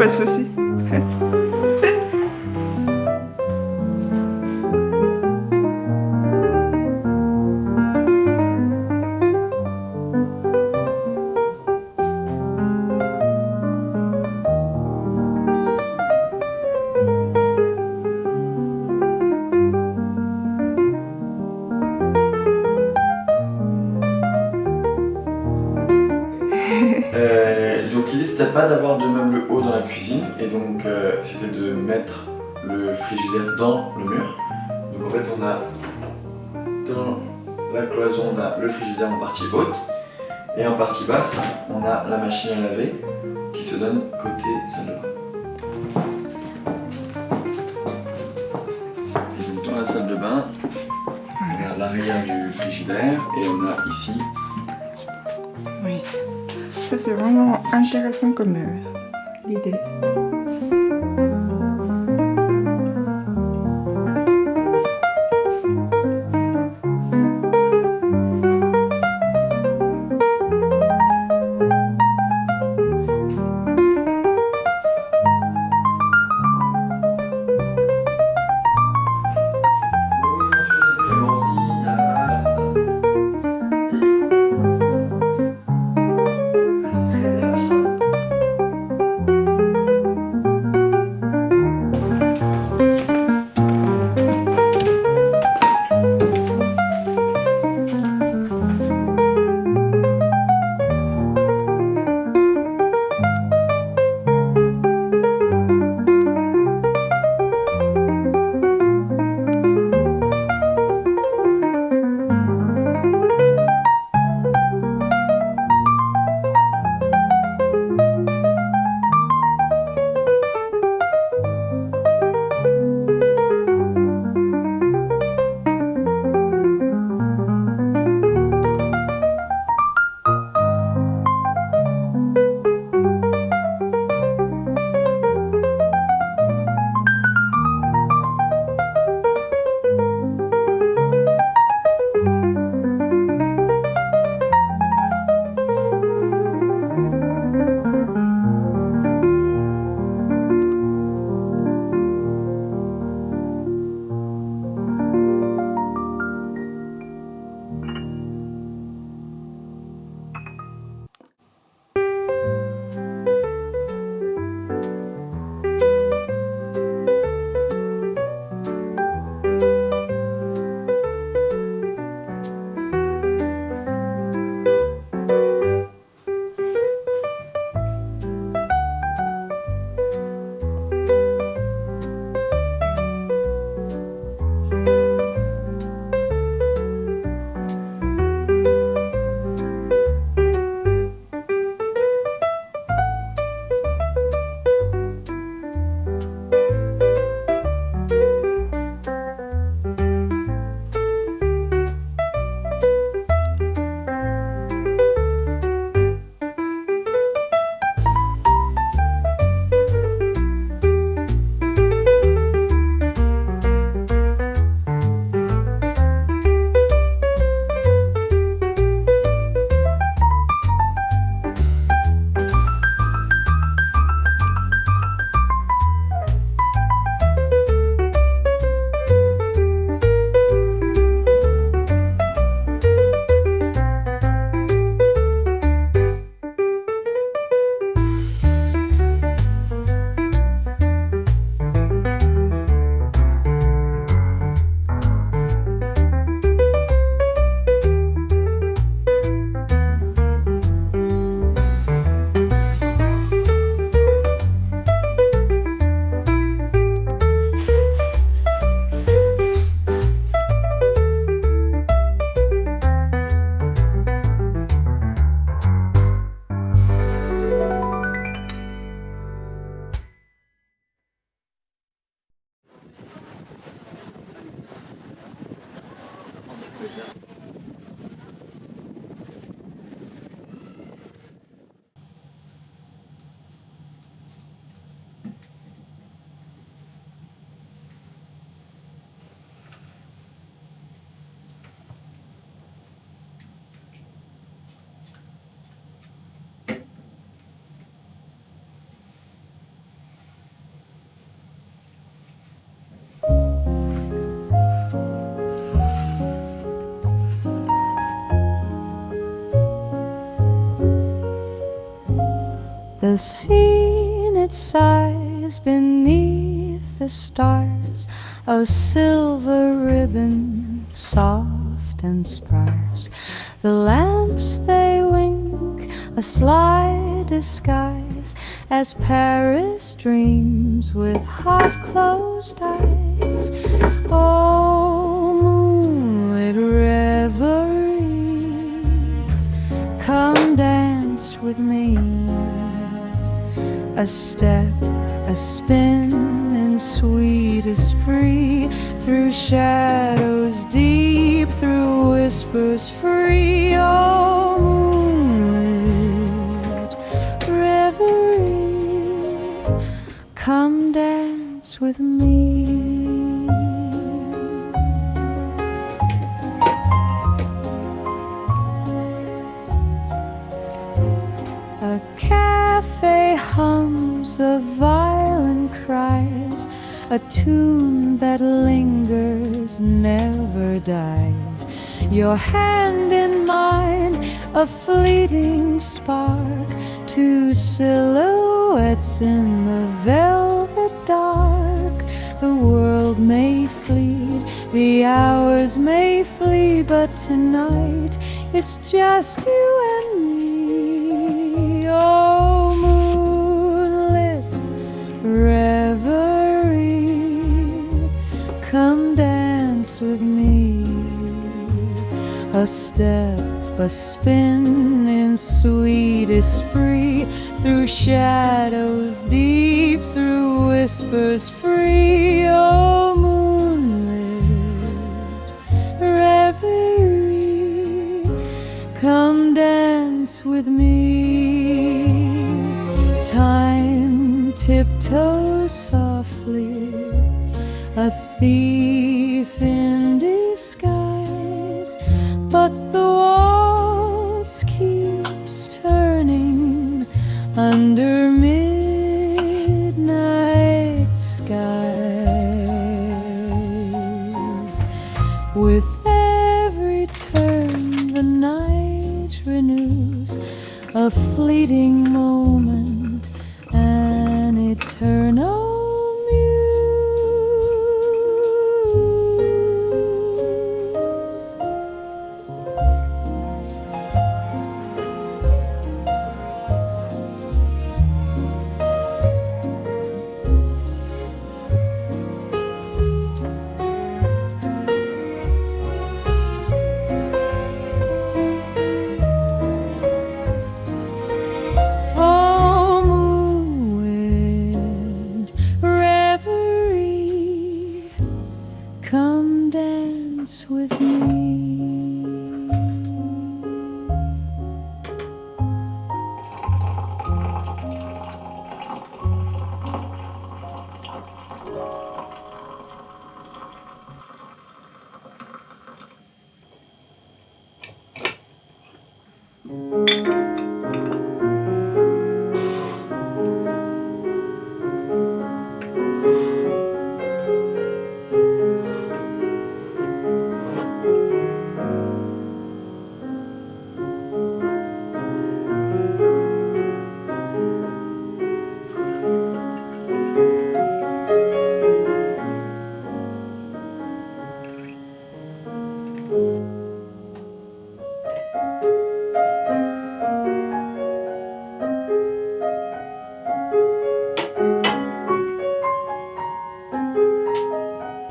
pas de souci. Donc l'idée c'était pas d'avoir de meubles hauts dans la cuisine et donc c'était de mettre le frigidaire dans le mur. Donc en fait on a dans la cloison on a le frigidaire en partie haute et en partie basse on a la machine à laver qui se donne côté salle de bain. Et donc dans la salle de bain on a l'arrière du frigidaire et on a ici. Oui. Ça c'est vraiment intéressant comme l'idée. The scene it sighs beneath the stars, a silver ribbon soft and sparse. The lamps they wink, a sly disguise, as Paris dreams with half-closed eyes. Oh, moonlit reverie, come dance with me. A step, a spin in sweet esprit, through shadows deep, through whispers free. Oh, moonlit reverie, come dance with me. A cafe hums, a violin cries, a tune that lingers, never dies. Your hand in mine, a fleeting spark, two silhouettes in the velvet dark. The world may fleet, the hours may flee, but tonight it's just you and me. Oh, moonlit reverie, come dance with me. A step, a spin in sweet esprit, through shadows deep, through whispers free. Oh, moonlit reverie, come dance with me. Time tiptoes softly, a thief in disguise, but the waltz keeps turning under midnight skies. With every turn the night renews, a fleeting moment, an eternal with me.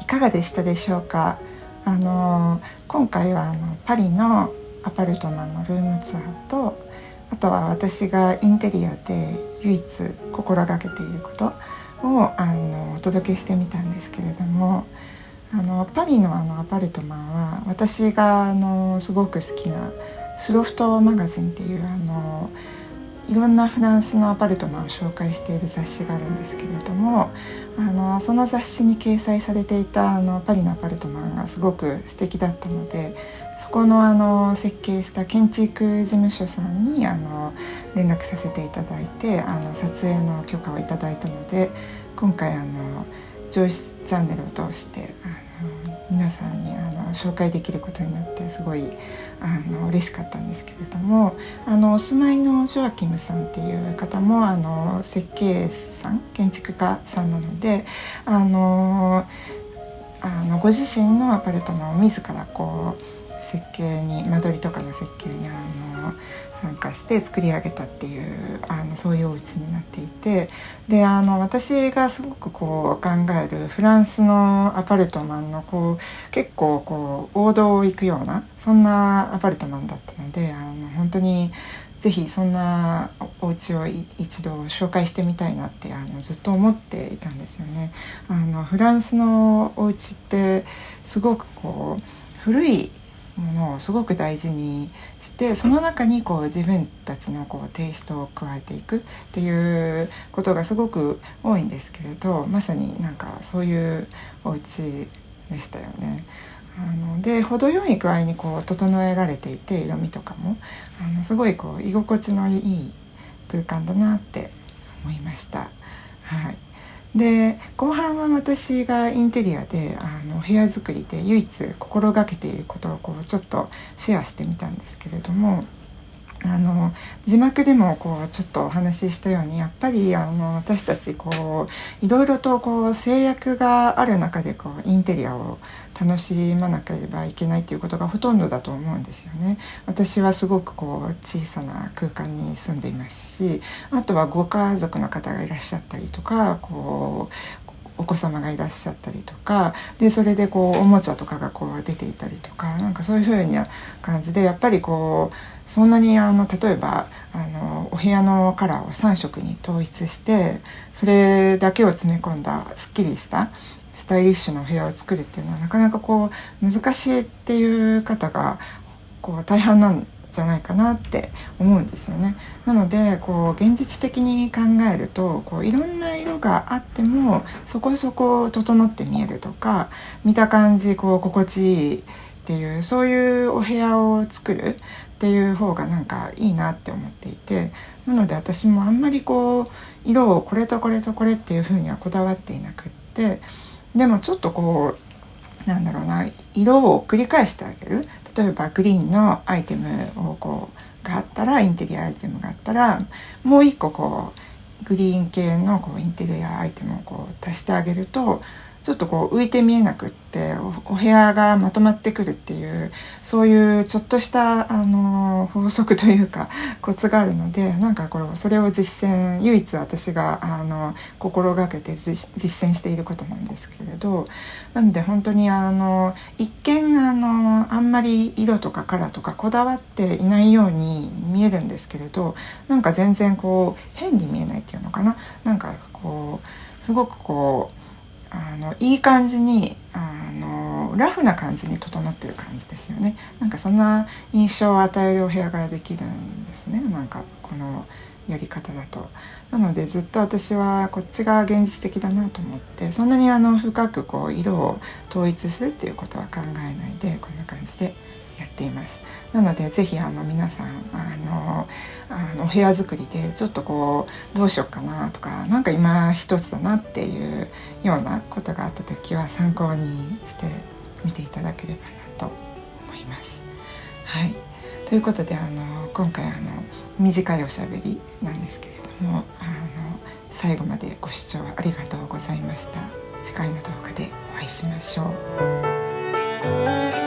いかがでしたでしょうか。今回はパリのアパルトマンのルームツアーと、あとは私がインテリアで唯一心がけていることをお届けしてみたんですけれども、パリのアパルトマンは私がすごく好きなスロフトマガジンっていういろんなフランスのアパルトマンを紹介している雑誌があるんですけれども、その雑誌に掲載されていたパリのアパルトマンがすごく素敵だったので、そこの設計した建築事務所さんに連絡させていただいて撮影の許可をいただいたので、今回ジョイスチャンネルを通して皆さんに紹介できることになってすごい嬉しかったんですけれども、お住まいのジョアキムさんっていう方も設計士さん、建築家さんなのでご自身のアパルトマンを自らこう設計に、間取りとかの設計に参加して作り上げたっていうそういうお家になっていて、で私がすごくこう考えるフランスのアパルトマンのこう結構こう王道を行くようなそんなアパルトマンだったので本当にぜひそんなお家を一度紹介してみたいなってずっと思っていたんですよね。フランスのお家ってすごくこう古いものをすごく大事にして、その中にこう自分たちのこうテイストを加えていくっていうことがすごく多いんですけれど、まさになんかそういうお家でしたよね。で程よい具合にこう整えられていて、色味とかもすごいこう居心地のいい空間だなって思いました。はい。で後半は私がインテリアでお部屋作りで唯一心がけていることをこうちょっとシェアしてみたんですけれども、字幕でもこうちょっとお話ししたように、やっぱり私たちこういろいろとこう制約がある中でこうインテリアを楽しまなければいけないということがほとんどだと思うんですよね。私はすごくこう小さな空間に住んでいますし、あとはご家族の方がいらっしゃったりとか、こうお子様がいらっしゃったりとかで、それでこうおもちゃとかがこう出ていたりとか、なんかそういう風な感じで、やっぱりこうそんなに例えばお部屋のカラーを3色に統一してそれだけを詰め込んだすっきりしたスタイリッシュなお部屋を作るっていうのはなかなかこう難しいっていう方がこう大半なんじゃないかなって思うんですよね。なのでこう現実的に考えるとこういろんな色があってもそこそこ整って見えるとか、見た感じこう心地いいっていう、そういうお部屋を作るっていう方がなんかいいなって思っていて、なので私もあんまりこう色をこれとこれとこれっていう風にはこだわっていなくって、でもちょっとこうなんだろうな、色を繰り返してあげる。例えばグリーンのアイテムをこうがあったら、インテリアアイテムがあったら、もう一個こうグリーン系のこうインテリアアイテムをこう足してあげると、ちょっとこう浮いて見えなくってお部屋がまとまってくるっていう、そういうちょっとした法則というかコツがあるので、なんかそれを唯一私が心がけて実践していることなんですけれど、なので本当に一見あんまり色とかカラーとかこだわっていないように見えるんですけれど、なんか全然こう変に見えないっていうのかな、なんかこうすごくこういい感じにラフな感じに整ってる感じですよね。なんかそんな印象を与えるお部屋ができるんですね、なんかこのやり方だと。なのでずっと私はこっちが現実的だなと思って、そんなに深くこう色を統一するっていうことは考えないで、こんな感じでやっています。なのでぜひ皆さんお部屋作りでちょっとこうどうしようかなとか、なんか今一つだなっていうようなことがあった時は参考にしてみていただければなと思います。はい、ということで今回短いおしゃべりなんですけれども、最後までご視聴ありがとうございました。次回の動画でお会いしましょう。